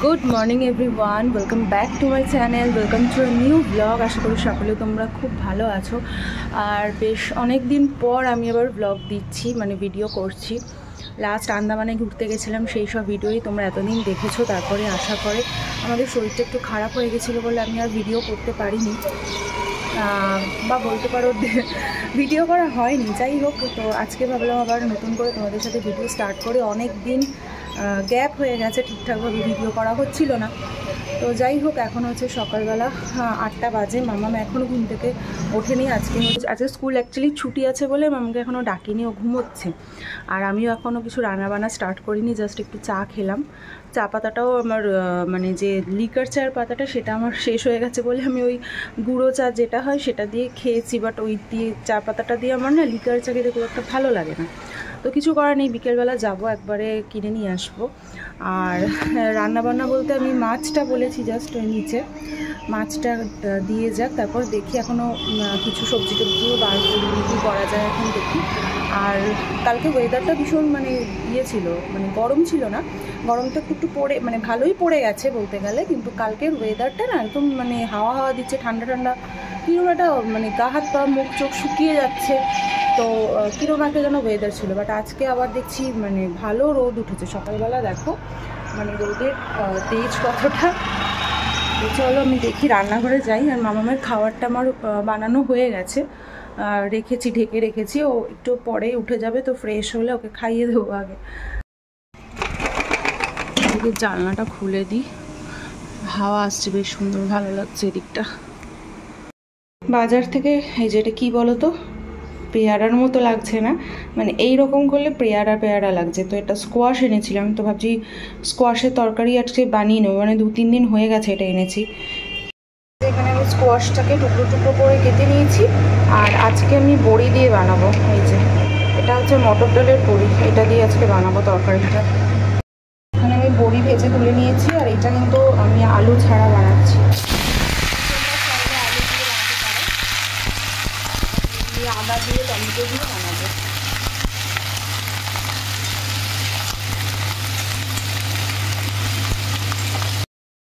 Good morning everyone, welcome back to my channel, welcome to a new blog. আশা করি সকলে তোমরা খুব ভালো আছো। আর বেশ অনেক দিন পর আমি আবার ব্লগ দিচ্ছি, মানে ভিডিও করছি। লাস্ট আন্দামানে ঘুরতে গেছিলাম, সেই সব ভিডিওই তোমরা এতদিন দেখেছো। তারপরে আশা করে আমাদের শরীরটা একটু খারাপ হয়ে গেছিলো বলে আমি আর ভিডিও করতে পারিনি, বা বলতে পারো ভিডিও করা হয়নি। যাই হোক, তো আজকে ভাবলাম আবার নতুন করে তোমাদের সাথে ভিডিও স্টার্ট করে। অনেক দিন গ্যাপ হয়ে গেছে, ঠিকঠাকভাবে ভিডিও করা হচ্ছিল না। তো যাই হোক, এখন হচ্ছে সকালবেলা 8টা বাজে। মামাম এখনও ঘুম থেকে ওঠেনি। আজকে স্কুল অ্যাকচুয়ালি ছুটি আছে বলে মামাকে এখনও ডাকিনি, ও ঘুমোচ্ছে। আর আমিও এখনও কিছু রান্নাবান্না স্টার্ট করিনি, জাস্ট একটু চা খেলাম। চা পাতাটাও আমার মানে যে লিকার চায়ের পাতাটা সেটা আমার শেষ হয়ে গেছে বলে আমি ওই গুঁড়ো চা যেটা হয় সেটা দিয়ে খেয়েছি। বাট ওই দিয়ে চা পাতাটা দিয়ে আমার না লিকার চা খেতে খুব একটা ভালো লাগে না। তো কিছু করার নেই, বিকেলবেলা যাবো, একবারে কিনে নিয়ে আসবো। আর রান্নাবান্না বলতে আমি মাছটা বলেছি, জাস্ট নিচে মাছটা দিয়ে যাক, তারপর দেখি এখনও কিছু সবজি টবজিও বার করি, কী করা যায় এখন দেখি। আর কালকে ওয়েদারটা ভীষণ মানে ইয়ে ছিল, মানে গরম ছিল না, গরমটা একটু পড়ে মানে ভালোই পড়ে গেছে বলতে গেলে। কিন্তু কালকের ওয়েদারটা না একদম মানে হাওয়া হাওয়া দিচ্ছে, ঠান্ডা ঠান্ডা, কীরকম একটা মানে গা হাত পা মুখ চোখ শুকিয়ে যাচ্ছে। তো কীরকম একটা যেন ওয়েদার ছিল। বাট আজকে আবার দেখছি মানে ভালো রোদ উঠেছে সকালবেলা, দেখো মানে রোদের তেজ কতটা। চলো আমি দেখি, রান্নাঘরে যাই। আর মামামের খাবারটা আমার বানানো হয়ে গেছে, রেখেছি, ঢেকে রেখেছি। ও একটু পরে উঠে যাবে, তো ফ্রেশ হলে ওকে খাইয়ে দেবো আগে। এদিকে জানলাটা খুলে দিই, হাওয়া আসছে বেশ সুন্দর, ভালো লাগছে এদিকটা। বাজার থেকে এই যে এটা কী বলো তো, পেয়ারার মতো লাগছে না, মানে এই রকম করলে পেয়ারা পেয়ারা লাগছে। তো এটা স্কোয়াশ এনেছিলাম, তো ভাবছি স্কোয়াশের তরকারি আজকে বানিয়ে নেবো, মানে 2-3 দিন হয়ে গেছে এটা এনেছি। এখানে আমি স্কোয়াশটাকে টুকরো টুকরো করে কেটে নিয়েছি। আর আজকে আমি বড়ি দিয়ে বানাবো। এই যে এটা হচ্ছে মটর ডালের বড়ি, এটা দিয়ে আজকে বানাবো তরকারিটা। এখানে আমি বড়ি ভেজে তুলে নিয়েছি। আর এটা কিন্তু আমি আলু ছাড়া বানাচ্ছি, আদা দিয়ে টমেটো দিয়ে বানাবো।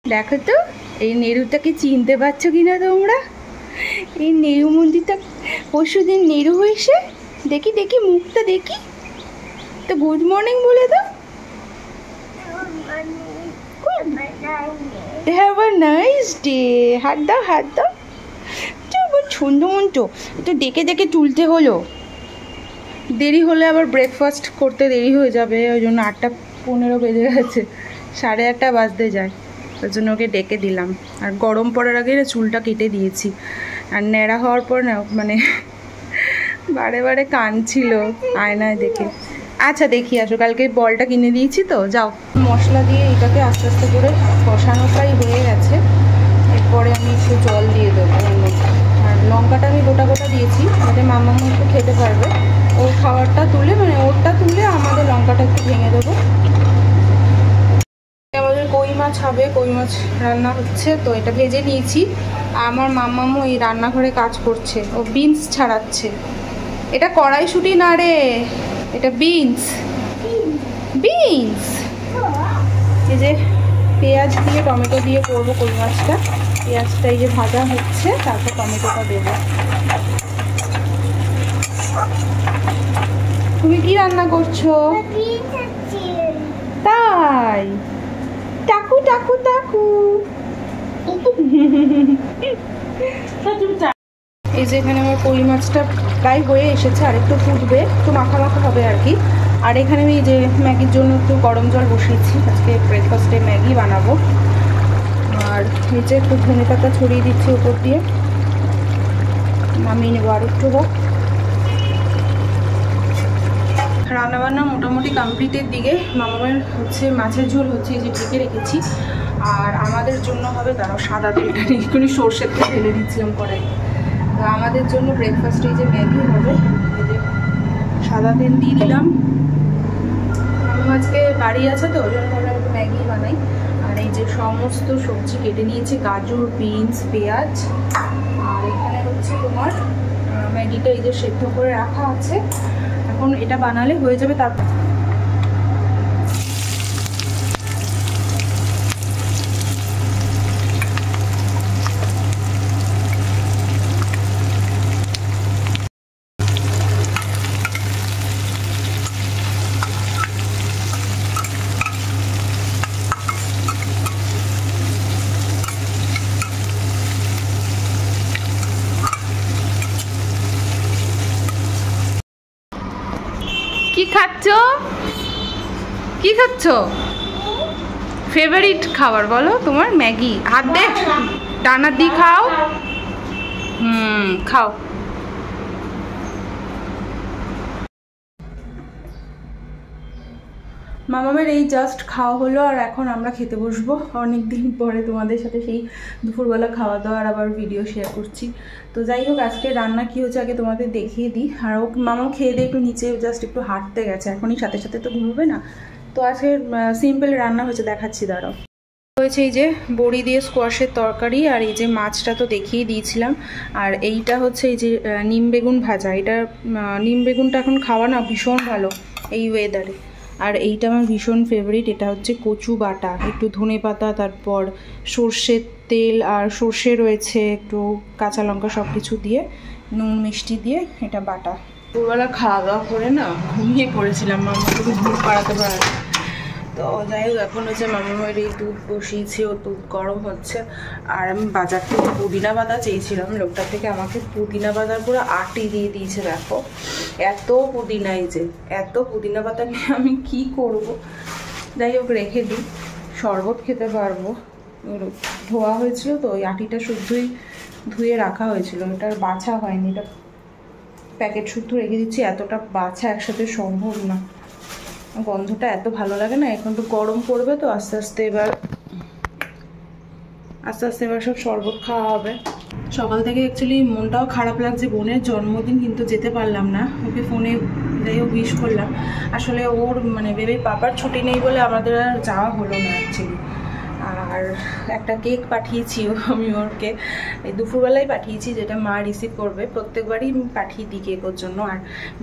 দেখো তো এই নেরুটাকে চিনতে পারছো কিনা তোমরা? এই নেরু মন্দিরটা পরশুদিন নেরু হয়েছে, দেখি দেখি মুখটা দেখি তো। গুড মর্নিং বলে দাও। Have a nice day. হাত দাও, হাত দাও। সুন্দর মন্টো একটু ডেকে ডেকে তুলতে হলো, দেরি হলে আবার ব্রেকফাস্ট করতে দেরি হয়ে যাবে, ওই জন্য 8:15 বেজে গেছে, 8:30 বাজতে যায়, ওই জন্য ওকে ডেকে দিলাম। আর গরম পড়ার আগে না চুলটা কেটে দিয়েছি। আর ন্যাড়া হওয়ার পর না মানে বারে বারে কাঁদছিল আয়নায় দেখে। আচ্ছা দেখি আসো, কালকে বলটা কিনে দিয়েছি তো। যাও, মশলা দিয়ে এটাকে আস্তে আস্তে করে কষানো প্রায় হয়ে গেছে। এরপরে আমি একটু জল দিয়ে দেবো। আর লঙ্কাটা আমি গোটা গোটা দিয়েছি, যাতে মামা একটু খেতে পারবে। ওর খাবারটা তুলে মানে ওরটা তুলে আমাদের লঙ্কাটা একটু ভেঙে দেবো। আমাদের কই মাছ হবে, কই মাছ রান্না হচ্ছে, তো এটা ভেজে নিয়েছি। আমার মামামু এই রান্নাঘরে কাজ করছে, ও বিনস ছাড়াচ্ছে। এটা কড়াইশুঁটি না রে, এটা বিনস। বিনস এই যে পেঁয়াজ দিয়ে টমেটো দিয়ে করবো কই মাছটা। পেঁয়াজটা এই যে ভাজা হচ্ছে, তারপর টমেটোটা দেবো। তুমি কি রান্না করছো? তাই? টাকু টাকু টাকু। এই যে এখানে আমার কই মাছটা প্রায় হয়ে এসেছে, আর একটু ফুটবে, একটু মাখা মাখা হবে আর কি। আর এখানে আমি এই যে ম্যাগির জন্য একটু গরম জল বসিয়েছি, আজকে ব্রেকফাস্টে ম্যাগি বানাবো। আর এই যে একটু ধনে পাতা ছড়িয়ে দিচ্ছি উপর দিয়ে, নামিয়ে নেবো। আর একটু হোক। রান্নাবান্না মোটামুটি কমপ্লিটের দিকে। মামামের হচ্ছে মাছের ঝোল হচ্ছে, এই যে ঢেকে রেখেছি। আর আমাদের জন্য হবে তারাও সাদা তেলটা একটুখানি সর্ষের তেল ঢেলে দিচ্ছিলাম কড়াই। তো আমাদের জন্য ব্রেকফাস্টে এই যে ম্যাগি হবে, এই যে সাদা তেল দিয়ে দিলাম। মামাম আজকে বাড়ি আছে তো, ওই জন্য ভাবলাম একটু ম্যাগি বানাই। আর এই যে সমস্ত সবজি কেটে নিয়েছি, গাজর, বিনস, পেঁয়াজ। আর এখানে হচ্ছে তোমার ম্যাগিটা এই যে সেদ্ধ করে রাখা আছে, এখন এটা বানালে হয়ে যাবে। তারপর খাচ্ছ? কি খাচ্ছ? ফেভারিট খাবার বলো তোমার? ম্যাগি। হাত দে, ডানা দি খাও। খাও। মামামের এই জাস্ট খাওয়া হলো, আর এখন আমরা খেতে বসবো। অনেক দিন পরে তোমাদের সাথে সেই দুপুরবেলা খাওয়া দাওয়ার আবার ভিডিও শেয়ার করছি। তো যাই হোক, আজকে রান্না কী হচ্ছে আগে তোমাদের দেখিয়ে দিই। আর ও মামাও খেয়ে দিয়ে একটু নিচে জাস্ট একটু হাঁটতে গেছে, এখনই সাথে সাথে তো ঘুমবে না। তো আজকে সিম্পল রান্না হয়েছে, দেখাচ্ছি দাঁড়াও। হয়েছে এই যে বড়ি দিয়ে স্কোয়াশের তরকারি, আর এই যে মাছটা তো দেখিয়ে দিয়েছিলাম। আর এইটা হচ্ছে এই যে নিম বেগুন ভাজা। এটা নিম বেগুনটা এখন খাওয়া না ভীষণ ভালো এই ওয়েদারে। আর এইটা আমার ভীষণ ফেভারিট, এটা হচ্ছে কচু বাটা, একটু ধনে পাতা, তারপর সর্ষের তেল আর সর্ষে রয়েছে, একটু কাঁচা লঙ্কা, সব কিছু দিয়ে নুন মিষ্টি দিয়ে এটা বাটা। দুপুরবেলা খাওয়া দাওয়া করে না ঘুমিয়ে পড়েছিলাম, মামাকে ঘুম পাড়াতে পারে। তো যাই হোক, এখন হচ্ছে মামামের এই দুধ বসিয়েছি, ও দুধ গরম হচ্ছে। আর আমি বাজার থেকে পুদিনা পাতা চেয়েছিলাম, লোকটার থেকে আমাকে পুদিনা পাতার পুরো আটি দিয়ে দিয়েছে। দেখো এত পুদিনা, এই যে এত পুদিনা পাতা নিয়ে আমি কি করব। যাই হোক রেখে দিই, শরবত খেতে পারবো। ধোয়া হয়েছিল তো ওই আটিটা শুদ্ধই ধুয়ে রাখা হয়েছিল, এটা বাছা হয়নি, এটা প্যাকেট শুদ্ধ রেখে দিচ্ছি। এতটা বাছা একসাথে সম্ভব না, গন্ধটা এত ভালো লাগে না। এখন তো গরম পড়বে, তো আস্তে আস্তে এবার সব শরবত খাওয়া হবে। সকাল থেকে অ্যাকচুয়ালি মনটাও খারাপ লাগছে, বোনের জন্মদিন, কিন্তু যেতে পারলাম না। ওকে ফোনে যাই হোক উইশ করলাম। আসলে ওর মানে বেবির পাপার ছুটি নেই বলে আমাদের আর যাওয়া হলো না অ্যাকচুয়ালি। আর একটা কেক পাঠিয়েছি আমি ওরকে, এই দুপুরবেলায় পাঠিয়েছি, যেটা মা রিসিভ করবে। প্রত্যেকবারই পাঠিয়ে দিই কেক ওর জন্য। আর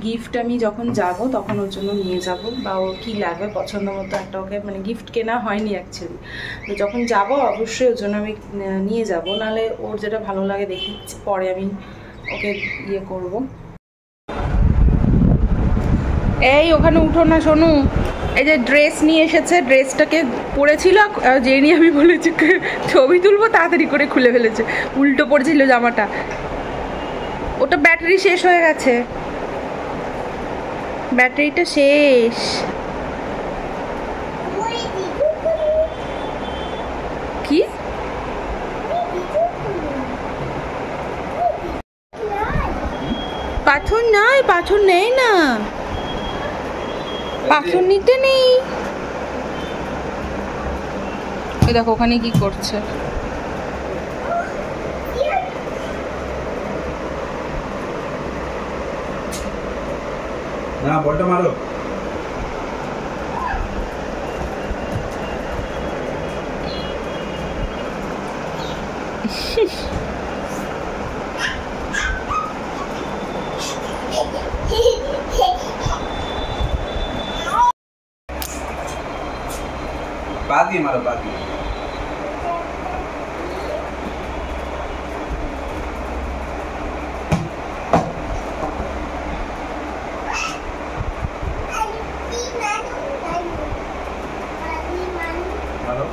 গিফট আমি যখন যাব তখন ওর জন্য নিয়ে যাব, বা ওর কী লাগবে পছন্দ মতো একটা ওকে, মানে গিফট কেনা হয়নি অ্যাকচুয়ালি। তো যখন যাব অবশ্যই ওর জন্য আমি নিয়ে যাব, নাহলে ওর যেটা ভালো লাগে দেখি পরে আমি ওকে ইয়ে করব। এই ওখানে উঠো না সোনু, এই যে ড্রেস নিয়ে এসেছে, ড্রেসটাকে পরেছিল, যে নিয়ে আমি বলেছি ছবি তুলবো তাড়াতাড়ি করে খুলে ফেলেছে, উল্টো পড়েছিল জামাটা। ওটা ব্যাটারি শেষ হয়ে গেছে, ব্যাটারিটা শেষ। কি পাথর নাই? পাথর নেই না, পাথর নিতে নেই। ওই দেখো ওখানে কি করছে। না বলটা মারো। बाकी मारो बाकी। मारो।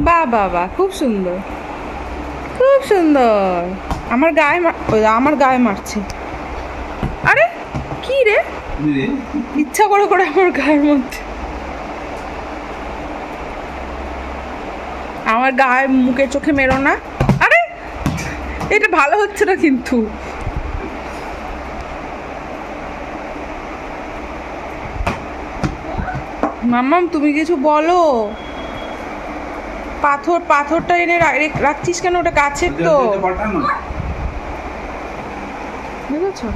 বাহ বাহ বাহ, খুব সুন্দর খুব সুন্দর। আমার গায়ে মারছে। আরে কি রে, ইচ্ছা করে করে আমার গায়ের মধ্যে, আমার গায়ে মুখে চোখে মেরো না। আরে এটা ভালো হচ্ছে না কিন্তু। মাম্মাম তুমি কিছু বলো। পাথরটা এনে রাখছিস কেন? ওটা গাছের তো, বুঝেছো?